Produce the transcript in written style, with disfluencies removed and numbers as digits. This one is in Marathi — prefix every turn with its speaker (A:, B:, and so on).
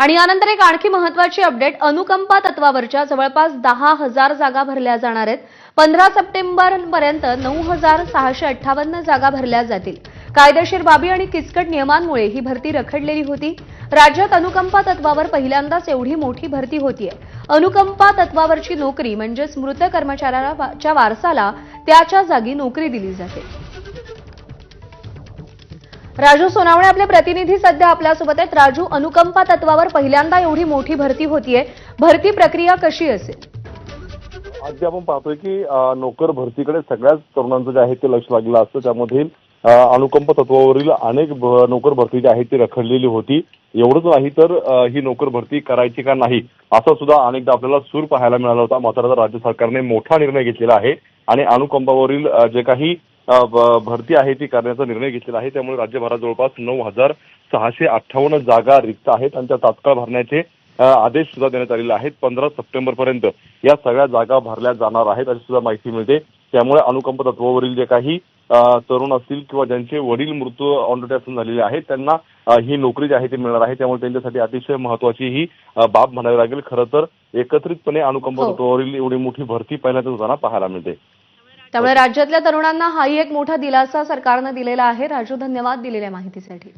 A: आणि यानंतर एक आणखी महत्त्वाची अपडेट, अनुकंपा तत्वावरच्या जवळपास 10,000 जागा भरल्या जाणार आहेत। 15 सप्टेंबरपर्यंत 9,658 जागा भरल्या जातील। कायदेशीर बाबी आणि किचकट नियमांमुळे ही भरती रखडलेली होती। राज्यात अनुकंपा तत्वावर पहिल्यांदाच एवढी मोठी भरती होतीये। अनुकंपा तत्वावरची नोकरी म्हणजेच मृत कर्मचाऱ्याच्या वारसाला त्याच्या जागी नोकरी दिली जाते। राजू सोनावणे आपले प्रतिनिधी सध्या आपल्यासोबत आहेत। राजू, अनुकंपा तत्वावर पहिल्यांदा एवढी मोठी भरती होतीये, भरती प्रक्रिया कशी असेल?
B: आज आपण पाहतोय की नोकर भरतीकडे सगळ्याच तरुणांचं जे आहे ते लक्ष लागलं असतं। त्यामध्ये अनुकंपा तत्वावरील अनेक नोकर भरती जी आहे ती रखडलेली होती। एवढंच नाही तर ही नोकर भरती करायची का नाही असं सुद्धा अनेकदा आपल्याला सूर पाहायला मिळाला होता। मात्र राज्य सरकारने मोठा निर्णय घेतलेला आहे आणि अनुकंपावरील जे काही भरती आहे ती करण्याचा निर्णय घेतलेला आहे। त्यामुळे राज्यभरात जवळपास 9,658 जागा रिक्त आहेत आणि त्या तात्काळ भरण्याचे आदेश सुद्धा देण्यात आलेले आहेत। 15 सप्टेंबरपर्यंत या सगळ्या जागा भरल्या जाणार आहेत अशी सुद्धा माहिती मिळते। त्यामुळे अनुकंपा तत्वावरील जे काही तरुण असतील किंवा ज्यांचे वडील मृत्यू ऑन ड्युटी असून झालेले आहेत त्यांना ही नोकरी जी आहे ती मिळणार आहे। त्यामुळे त्यांच्यासाठी अतिशय महत्त्वाची ही बाब म्हणावी लागेल। खरं तर एकत्रितपणे अनुकंपा तत्वावरील एवढी मोठी भरती पहिल्यांदाच होताना पाहायला मिळते।
A: त्यामुळे राज्यातल्या तरुणांना हाही एक मोठा दिलासा सरकारने दिलेला आहे। राजू, धन्यवाद दिलेल्या माहितीसाठी।